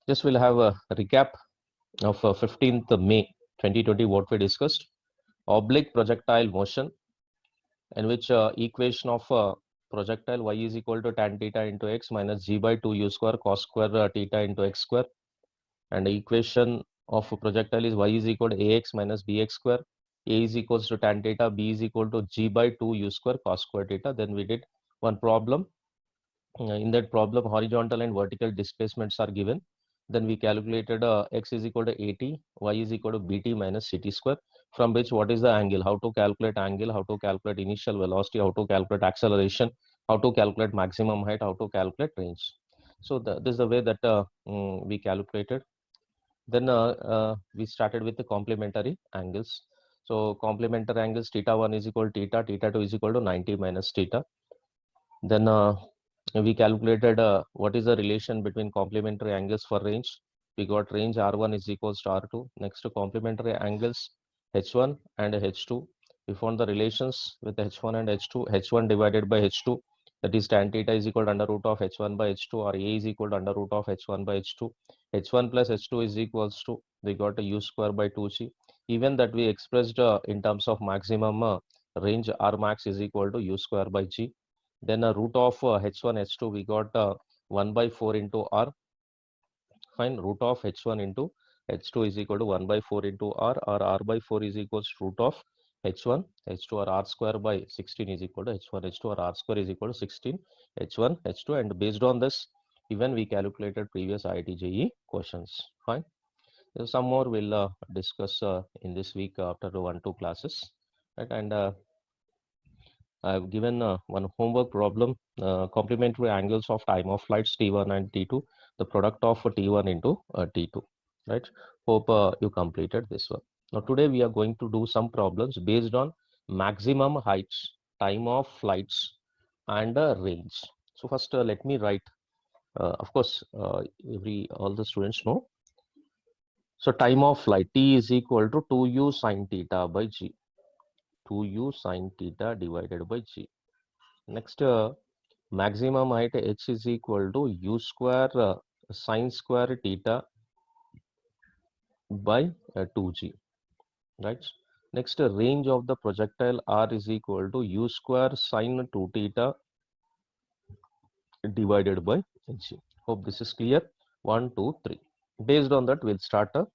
Just we'll have a recap of 15th May 2020 what we discussed. Oblique projectile motion, in which equation of projectile y is equal to tan theta into x minus g by 2 u square cos square theta into x square, and the equation of a projectile is y is equal to ax minus bx square, a is equals to tan theta, b is equal to g by 2 u square cos square theta. Then we did one problem. In that problem, horizontal and vertical displacements are given. Then we calculated x is equal to at, y is equal to bt minus ct square, from which what is the angle, how to calculate angle, how to calculate initial velocity, how to calculate acceleration, how to calculate maximum height, how to calculate range. So this is the way that we calculated. Then we started with the complementary angles. So complementary angles, theta 1 is equal to theta, theta 2 is equal to 90 minus theta. Then we calculated what is the relation between complementary angles for range. We got range R1 is equals to R2. Next to complementary angles H1 and H2. We found the relations with H1 and H2. H1 divided by H2, that is tan theta is equal to under root of H1 by H2, or A is equal to under root of H1 by H2. H1 plus H2 is equals to, we got a U square by 2G. Even that we expressed in terms of maximum range, R max is equal to U square by G. Then a root of H1 H2, we got 1 by 4 into R. Fine, root of H1 into H2 is equal to 1 by 4 into R, or R by 4 is equals to root of H1 H2, or R square by 16 is equal to H1 H2, or R square is equal to 16 H1 H2. And based on this, even we calculated previous IIT JEE questions. Fine. So some more we'll discuss in this week after the 1-2 classes. Right? And I've given one homework problem, complementary angles of time of flights T1 and T2, the product of T1 into T2, right? Hope you completed this one. Now today we are going to do some problems based on maximum heights, time of flights, and range. So first let me write, of course, all the students know. So time of flight T is equal to 2u sine theta by G, 2u sine theta divided by G. Next, maximum height h is equal to u square sine square theta by 2g, right? Next, range of the projectile r is equal to u square sine 2 theta divided by g. Hope this is clear. 1, 2, 3. Based on that, we'll start the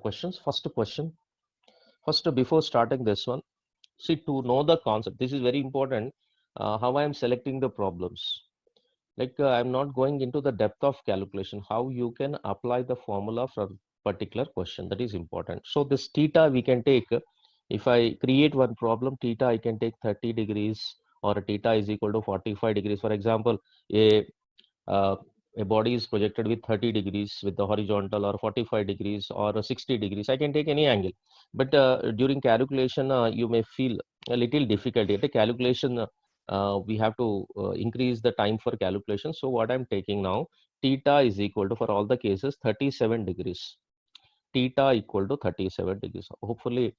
questions. First question. First, before starting this one, see, to know the concept, this is very important, how I am selecting the problems. Like I'm not going into the depth of calculation, how you can apply the formula for particular question, that is important. So this theta we can take, if I create one problem, theta I can take 30 degrees, or theta is equal to 45 degrees. For example, uh, a body is projected with 30 degrees with the horizontal, or 45 degrees, or 60 degrees. I can take any angle, but during calculation you may feel a little difficulty at the calculation. We have to increase the time for calculation. So what I'm taking now, theta is equal to, for all the cases, 37 degrees. Theta equal to 37 degrees. Hopefully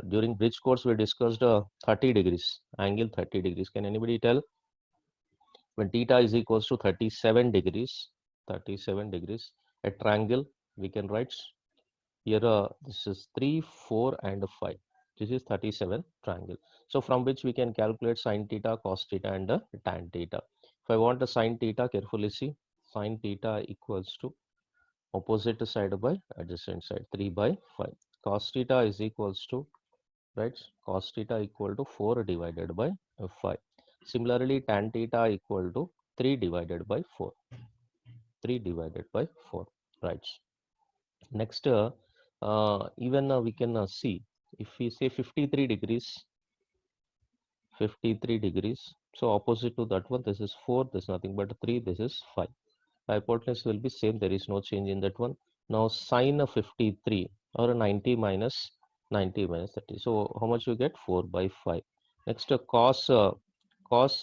during bridge course we discussed 30 degrees, angle 30 degrees. Can anybody tell when theta is equals to 37 degrees, a triangle we can write here, this is 3, 4 and 5. This is 37 triangle. So from which we can calculate sine theta, cos theta and tan theta. If I want a sine theta, carefully see, sine theta equals to opposite side by adjacent side, 3 by 5. Cos theta is equals to, right, cos theta equal to 4 divided by 5. Similarly, tan theta equal to 3 divided by 4. 3 divided by 4, right? Next, even we can see, if we say 53 degrees, 53 degrees. So opposite to that one, this is 4, this is nothing but 3, this is 5. Hypotenuse will be same, there is no change in that one. Now sine of 53, or 90 minus 30. So how much you get? 4 by 5. Next, cos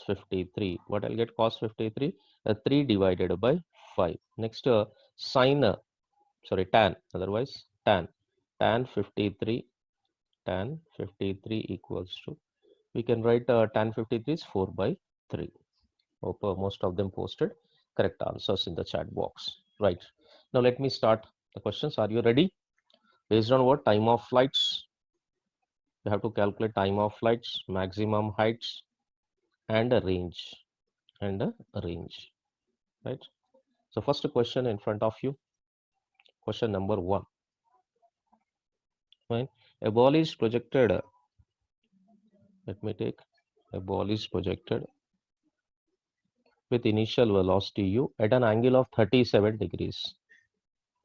53. What I'll get? Cos 53, 3 divided by 5. Next, sine, tan, otherwise tan 53, tan 53 equals to, we can write tan 53 is 4 by 3. Hope most of them posted correct answers in the chat box. Right. Now let me start the questions. Are you ready? Based on what? Time of flights. You have to calculate time of flights, maximum heights, and a range. Right. So first question in front of you. Question number 1. Right. A ball is projected. Let me take a ball is projected with initial velocity u at an angle of 37 degrees.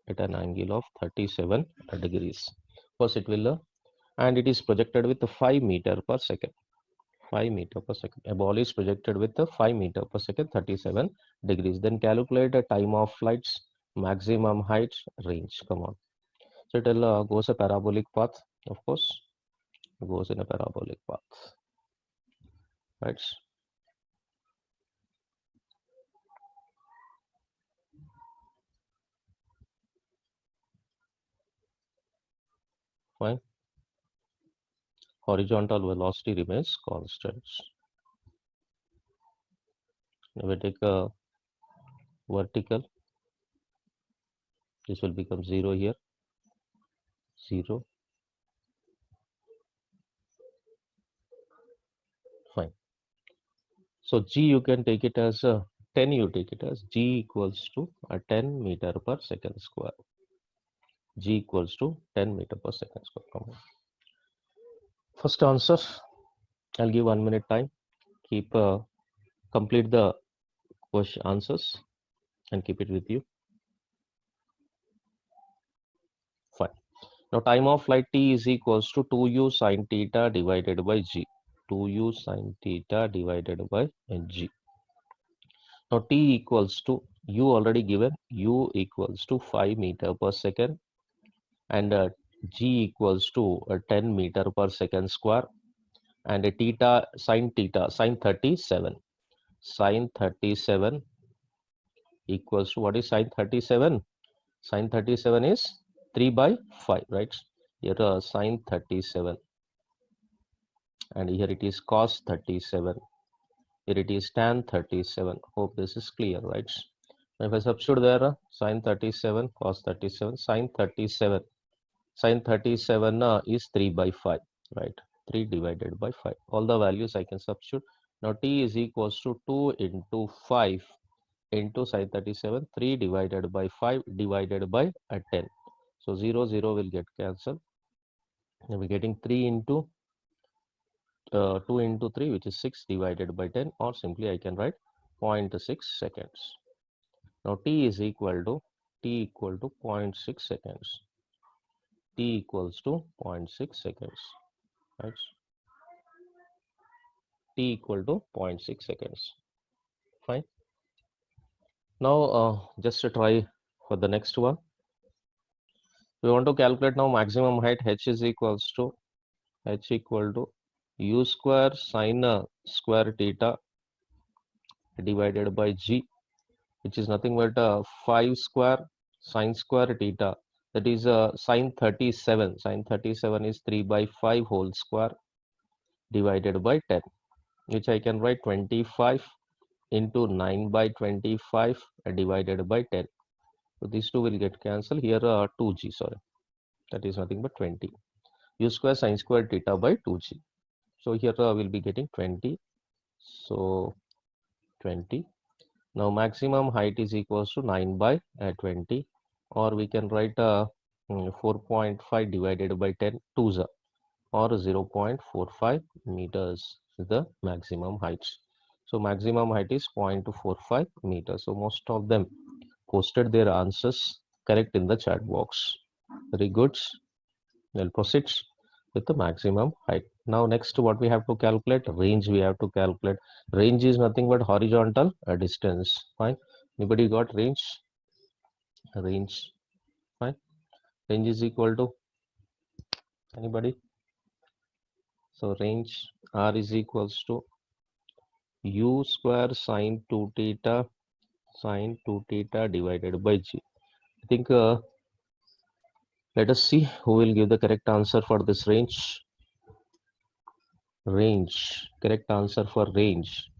At an angle of 37 degrees. First it will and it is projected with 5 meter per second. 5 meter per second. A ball is projected with 5 meter per second, 37 degrees. Then calculate a time of flights, maximum height, range. Come on. So it will goes a parabolic path, of course. Goes in a parabolic path. Right. Fine. Horizontal velocity remains constant. Now we take a vertical. This will become 0 here. 0. Fine. So G you can take it as 10, you take it as G equals to 10 meter per second square. G equals to 10 meter per second square. Come on. First answer, I'll give 1 minute time. Keep complete the question answers and keep it with you. Fine. Now time of flight T is equals to 2u sine theta divided by G. 2u sine theta divided by G. Now T equals to u already given, u equals to 5 meter per second and G equals to 10 meter per second square and theta sine 37. Sine 37 equals to what is sine 37? Sine 37 is 3 by 5, right? Here sine 37 and here it is cos 37. Here it is tan 37. Hope this is clear, right? Now if I substitute there sine 37, cos 37, sine 37. Sine 37 is 3 by 5, right? 3 divided by 5. All the values I can substitute. Now T is equals to 2 into 5 into sine 37, 3 divided by 5 divided by 10. So 0, 0 will get cancelled. And we're getting 3 into 2 into 3, which is 6 divided by 10, or simply I can write 0.6 seconds. Now T is equal to 0.6 seconds. T equals to 0.6 seconds, right? T equal to 0.6 seconds. Fine. Now just to try for the next one. We want to calculate now maximum height. H is equals to u square sine square theta divided by G, which is nothing but 5 square sine square theta. That is sine 37. Sine 37 is 3 by 5 whole square divided by 10, which I can write 25 into 9 by 25 divided by 10. So these two will get cancelled. Here 2g, sorry, that is nothing but 20. U square sine square theta by 2g. So here we'll be getting 20. So 20. Now maximum height is equals to 9 by 20, or we can write 4.5 divided by 10 2s, or 0.45 meters is the maximum height. So maximum height is 0.45 meters. So most of them posted their answers correct in the chat box. Very good. We'll proceed with the maximum height. Now next what we have to calculate? Range we have to calculate. Range is nothing but horizontal distance. Fine. Anybody got range? Range. Fine. Range is equal to anybody? So range R is equals to u square sine 2 theta divided by G. I think let us see who will give the correct answer for this range. Range. Correct answer for range.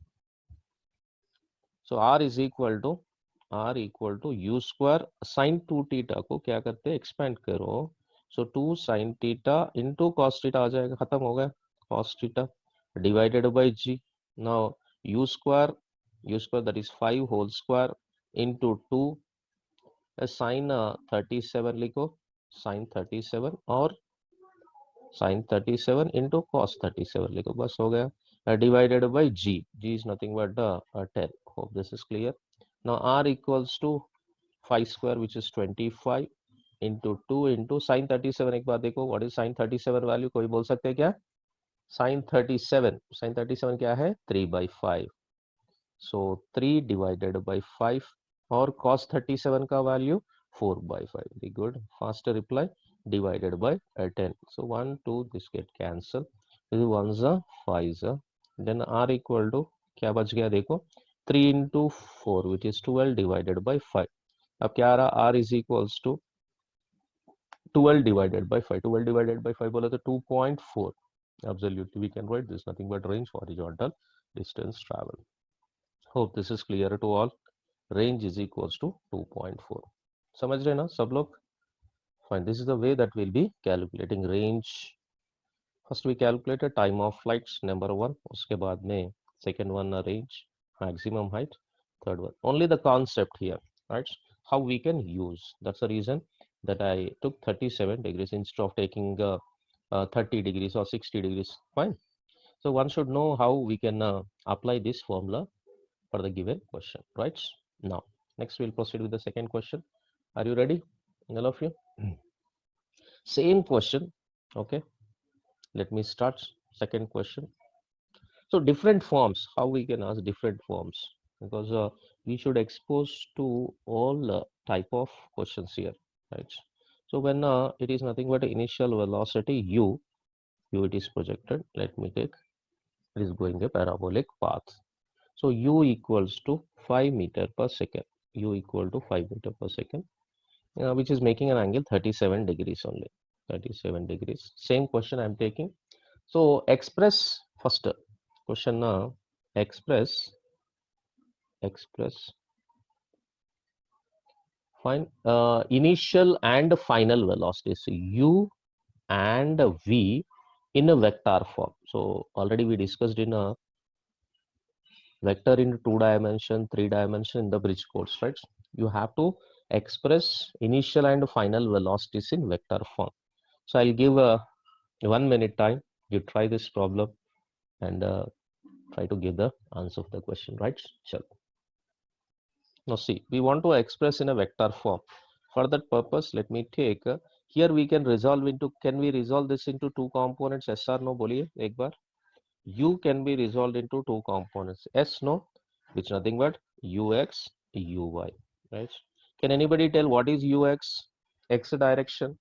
So r is equal to u square sin 2 theta को क्या करते हैं expand करो, so 2 sin theta into cos theta आ जाएगा, खत्म हो गया cos theta divided by g. Now u square that is 5 whole square into 2 sin 37 लिखो, sin 37 और sin 37 into cos 37 लिखो, बस हो गया divided by g is nothing but 10. Hope this is clear. Now r equals to 5 square which is 25 into 2 into sin 37. एक बार देखो what is sin 37 value, कोई बोल सकते हैं क्या? sin 37 क्या है 3/5, so 3 divided by 5 और cos 37 का value 4/5. Very good, faster reply, divided by 10. So 1 2 this get cancel, this is 1s are 5s are, then r equal to क्या बच गया देखो 3 into 4 which is 12 divided by 5. अब क्या आ रहा r is equals to 12 divided by 5. 12 divided by 5 बोला तो 2.4. Absolutely we can write this, nothing but range horizontal distance travel. Hope this is clear to all. Range is equals to 2.4. समझ रहे ना सब लोग? Fine, this is the way that we'll be calculating range. First we calculate a time of flights, number 1. उसके बाद में second one range, maximum height. Third one, only the concept here, right? How we can use. That's the reason that I took 37 degrees instead of taking 30 degrees or 60 degrees. Fine. So one should know how we can apply this formula for the given question, right? Now, next we'll proceed with the second question. Are you ready, all of you? Same question, okay? Let me start second question. So different forms, how we can ask different forms, because we should expose to all type of questions here, right? So when it is nothing but initial velocity u it is projected, let me take, it is going a parabolic path. So u equals to 5 meter per second, u equal to 5 meter per second, which is making an angle 37 degrees only, 37 degrees. Same question I am taking. So express first question now, express find initial and final velocities u and v in a vector form. So already we discussed in a vector in 2 dimension, 3 dimension in the bridge course, right? You have to express initial and final velocities in vector form. So I'll give a 1 minute time, you try this problem and try to give the answer of the question, right? Sure. Now see, we want to express in a vector form. For that purpose, let me take here we can resolve into, can we resolve this into two components? Yes or no? Boliye ek bar. U can be resolved into two components. Yes, no, which nothing but ux, uy, right? Can anybody tell what is ux? X direction.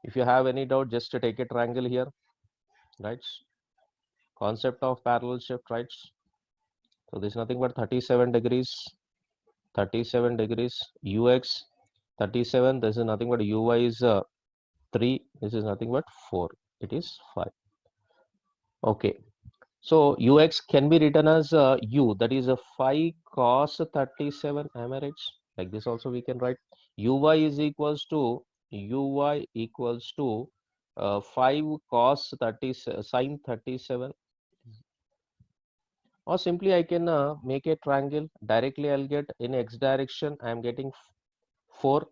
If you have any doubt, just to take a triangle here, right? Concept of parallel shift, right? So this is nothing but 37 degrees, 37 degrees, ux 37, this is nothing but uy is 3, this is nothing but 4, it is 5. Okay, so ux can be written as u, that is a 5 cos 37, am I right? Like this also we can write. Uy is equals to 5 cos 30 sin 37, or simply I can make a triangle. Directly I'll get in x direction I am getting 4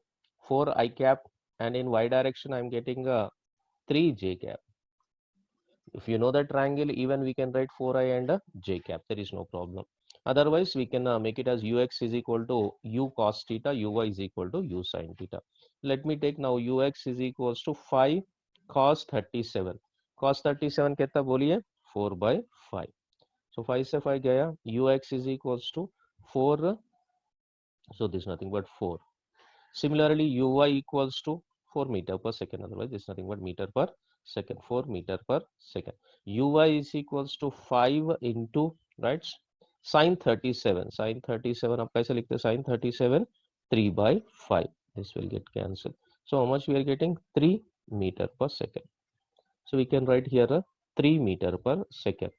I cap, and in y direction I am getting 3 j cap. If you know the triangle, even we can write 4i and j cap, there is no problem. Otherwise we can make it as ux is equal to u cos theta, uy is equal to u sin theta. Let me take now ux is equals to 5 cos 37. Cos 37 कितना बोलिए 4/5. So 5 से 5 गया, ux is equals to 4, so this is nothing but 4. Similarly, uy equals to 4 meter per second, otherwise this is nothing but meter per second, 4 meter per second. Uy is equals to 5 into, right, sin 37. Sin 37 आप कैसे लिखते हैं? Sin 37 3/5. This will get cancelled. So how much we are getting? 3 meter per second. So we can write here a 3 meter per second.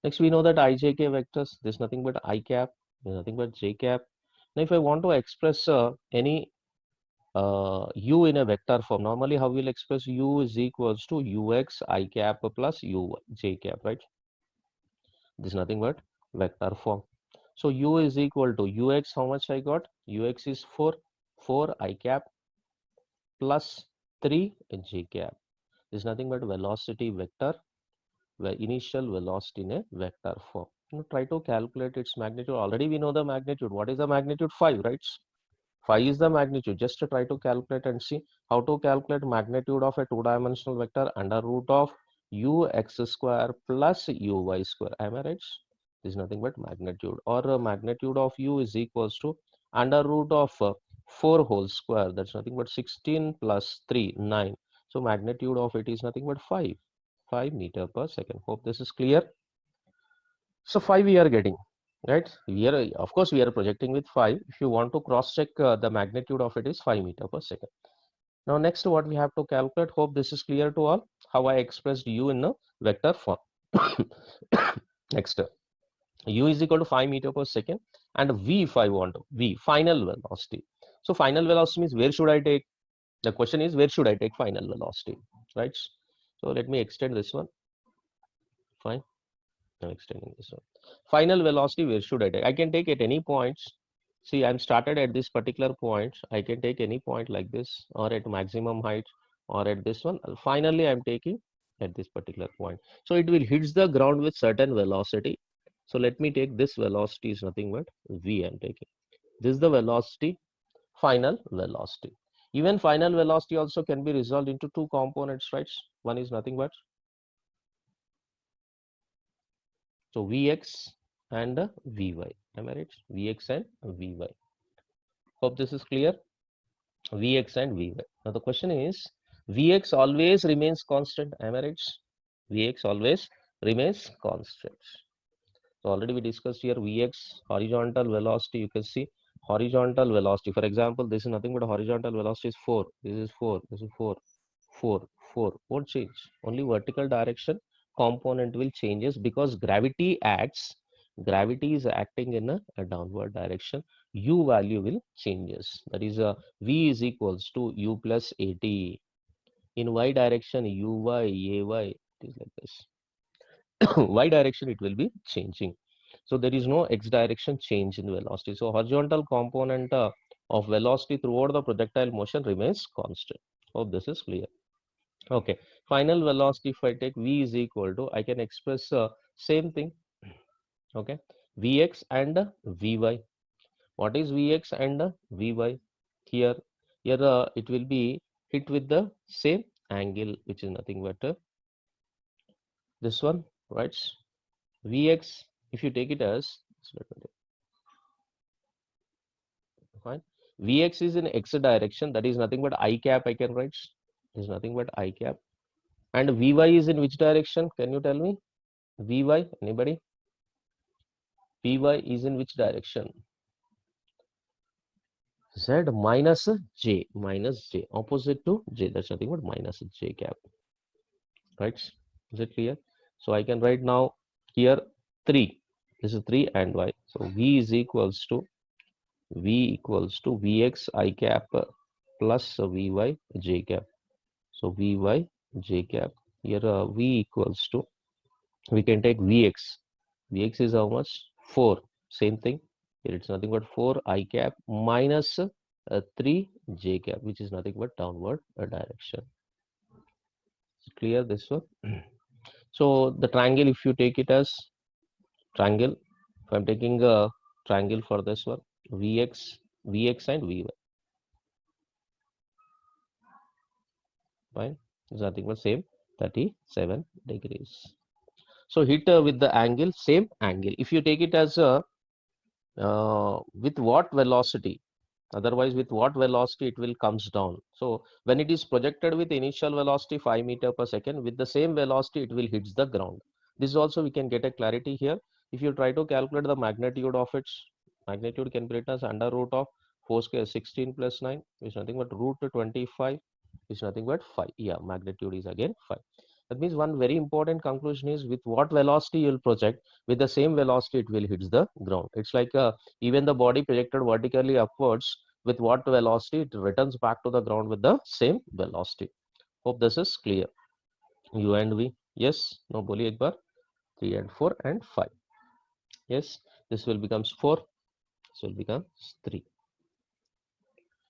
Next we know that ijk vectors, this is nothing but I cap. nothing but j cap. Now if I want to express any u in a vector form, normally how we'll express u is equals to ux I cap plus u j cap, right? This is nothing but vector form. So u is equal to ux, how much I got? Ux is 4 I cap plus 3 j cap. This is nothing but velocity vector, where initial velocity in a vector form. Now try to calculate its magnitude. Already we know the magnitude. What is the magnitude? 5, right? 5 is the magnitude. Just to try to calculate and see how to calculate magnitude of a two-dimensional vector under root of ux square plus uy square. Am I right? This is nothing but magnitude, or magnitude of u is equals to under root of 4 whole square. That's nothing but 16 plus 3, 9. So magnitude of it is nothing but 5 meter per second. Hope this is clear. So 5 we are getting, right? We are, of course, we are projecting with 5. If you want to cross check, the magnitude of it is 5 meter per second. Now next, what we have to calculate, hope this is clear to all, how I expressed u in a vector form. Next, u is equal to 5 meter per second, and v, if I want to, v, final velocity. So final velocity means where should I take? The question is, where should I take final velocity, right? So let me extend this one. Fine. I'm extending this one. Final velocity, where should I take? I can take at any points. See, I'm started at this particular point. I can take any point like this, or at maximum height, or at this one. Finally, I'm taking at this particular point. So it will hit the ground with certain velocity. So let me take this velocity is nothing but v. I'm taking. This is the velocity, final velocity. Even final velocity also can be resolved into two components, right? One is nothing but, so Vx and Vy. Am I right? Vx and Vy. Hope this is clear. Vx and Vy. Now the question is, Vx always remains constant. Am I right? Vx always remains constant. So already we discussed here Vx horizontal velocity. You can see horizontal velocity. For example, this is nothing but horizontal velocity is 4. This is 4. This is 4. 4. 4. Won't change. Only vertical direction component will changes because gravity acts. Gravity is acting in a downward direction. U value will changes. That is V is equals to U plus AT. In Y direction, UY, AY. It is like this. Y direction it will be changing. So there is no x direction change in velocity. So horizontal component of velocity throughout the projectile motion remains constant. Hope this is clear. Okay, final velocity, if I take v is equal to, I can express same thing. Okay, vx and vy. What is vx and vy? Here, it will be hit with the same angle, which is nothing but this one, right? Vx, if you take it as, fine. Vx is in x direction, that is nothing but I cap, I can write. Is nothing but I cap. And Vy is in which direction? Can you tell me? Vy, anybody? Vy is in which direction? Z minus J, opposite to J. That's nothing but minus J cap. Right? Is it clear? So I can write now here 3. This is 3 and Y. So V is equals to Vx I cap plus Vy J cap. So Vy J cap. Here V equals to, we can take Vx. Vx is how much? 4. Same thing. Here it's nothing but 4 I cap minus 3 J cap, which is nothing but downward direction. Clear this one? So the triangle, if you take it as triangle, if I'm taking a triangle for this one, Vx and Vy. Fine. It's nothing but same 37 degrees. So hit with the angle, same angle. If you take it as a with what velocity? Otherwise, with what velocity it will comes down. So when it is projected with initial velocity 5 meter per second, with the same velocity it will hits the ground. This also we can get a clarity here. If you try to calculate the magnitude of its magnitude, can be written as under root of 4 square 16 plus 9, which is nothing but root 25, which is nothing but 5. Yeah, magnitude is again 5. That means one very important conclusion is with what velocity you will project, with the same velocity it will hit the ground. It's like even the body projected vertically upwards, with what velocity it returns back to the ground with the same velocity. Hope this is clear. U and V. Yes. No, boli ek bar. 3 and 4 and 5. Yes. This will becomes 4. This will become 3.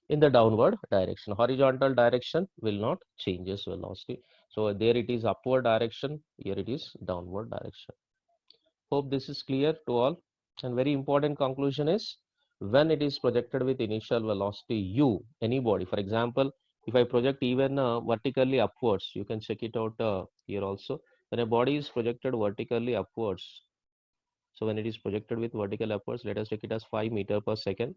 In the downward direction, horizontal direction will not change its velocity. So there it is upward direction, here it is downward direction. Hope this is clear to all. And very important conclusion is when it is projected with initial velocity u, any body, for example, if I project even vertically upwards, you can check it out here also. When a body is projected vertically upwards, so when it is projected with vertical upwards, let us take it as 5 meter per second.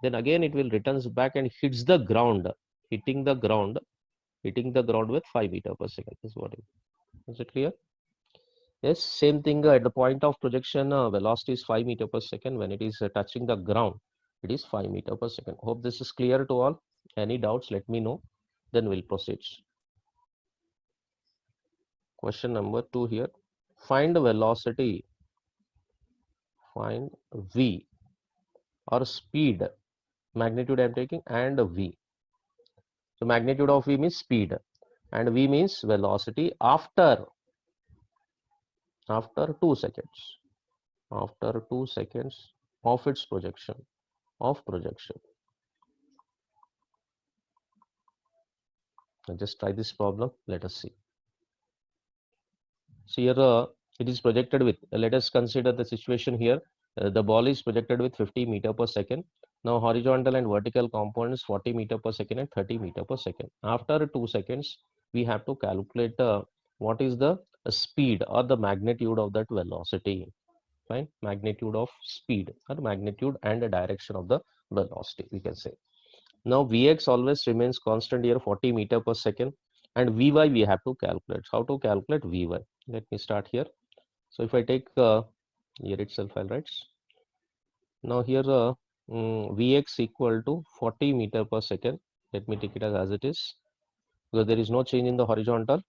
Then again it will returns back and hits the ground, hitting the ground with 5 meter per second. Is what is it clear? Yes, same thing at the point of projection, velocity is 5 meter per second. When it is touching the ground, it is 5 meter per second. Hope this is clear to all. Any doubts, let me know. Then we'll proceed. Question number 2 here. Find the velocity, find v or speed, magnitude I'm taking, and v. So magnitude of v means speed and v means velocity after 2 seconds. After 2 seconds of its projection. I'll just try this problem. Let us see. So here it is projected with, let us consider the situation here. The ball is projected with 50 meter per second. Now horizontal and vertical components 40 meter per second and 30 meter per second. After 2 seconds, we have to calculate what is the speed or the magnitude of that velocity. Fine, magnitude of speed or magnitude and the direction of the velocity, we can say. Now Vx always remains constant here, 40 meter per second, and Vy we have to calculate. How to calculate Vy? Let me start here. So if I take here itself, I'll write. Now here Vx equal to 40 meter per second. Let me take it as it is, because there is no change in the horizontal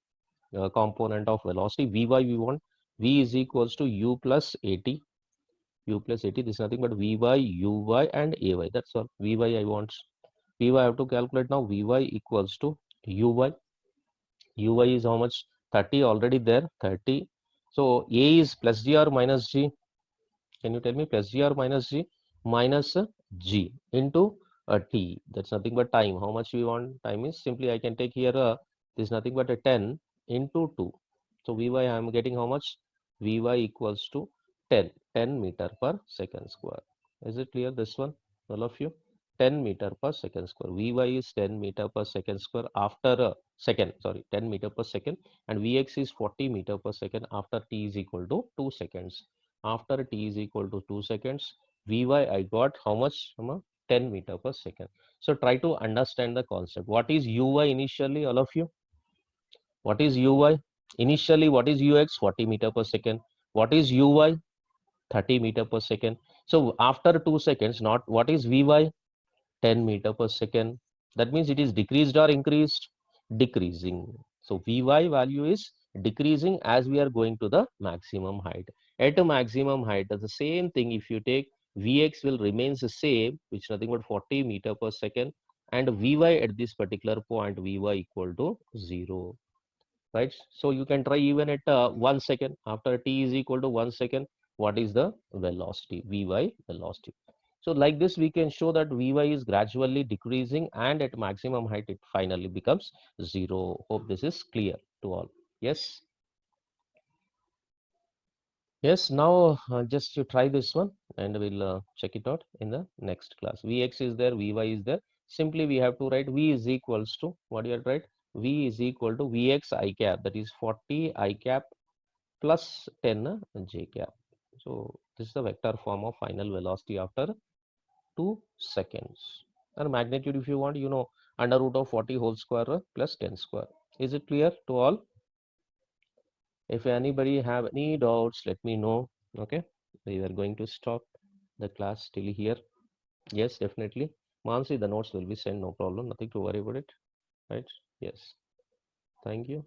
component of velocity. Vy we want, V is equals to U plus 80. U plus 80, this is nothing but Vy, Uy and Ay. That's all. Vy I want. Vy I have to calculate now. Vy equals to Uy. Uy is how much? 30 already there. 30. So A is plus G or minus G? Can you tell me plus G or minus G? Minus G into T. That's nothing but time. How much we want? Time is simply I can take here this is nothing but a 10 into 2. So Vy I am getting how much? Vy equals to 10 meter per second square. Is it clear this one, all of you? 10 meter per second square. Vy is 10 meter per second square after a second, sorry, 10 meter per second, and Vx is 40 meter per second after t is equal to 2 seconds. After t is equal to 2 seconds, Vy I got how much? 10 meter per second. So try to understand the concept. What is Uy initially, all of you? What is Uy? Initially, what is Ux? 40 meter per second. What is Uy? 30 meter per second. So after 2 seconds, not what is Vy? 10 meter per second. That means it is decreased or increased? Decreasing. So Vy value is decreasing as we are going to the maximum height. At a maximum height, the same thing if you take Vx will remains the same, which is nothing but 40 meter per second, and Vy at this particular point, Vy equal to 0. Right? So you can try even at 1 second. After t is equal to 1 second, what is the velocity? Vy velocity. So like this, we can show that Vy is gradually decreasing and at maximum height, it finally becomes 0. Hope this is clear to all. Yes. Yes, now just you try this one and we'll check it out in the next class. Vx is there, Vy is there. Simply we have to write V is equals to, what do you have to write? V is equal to Vx I cap, that is 40 I cap plus 10 j cap. So this is the vector form of final velocity after 2 seconds. And magnitude, if you want, you know, under root of 40 whole square plus 10 square. Is it clear to all? If anybody have any doubts, let me know. Okay, we are going to stop the class till here. Yes, definitely. Mansi, the notes will be sent, no problem, nothing to worry about it. Right? Yes. Thank you.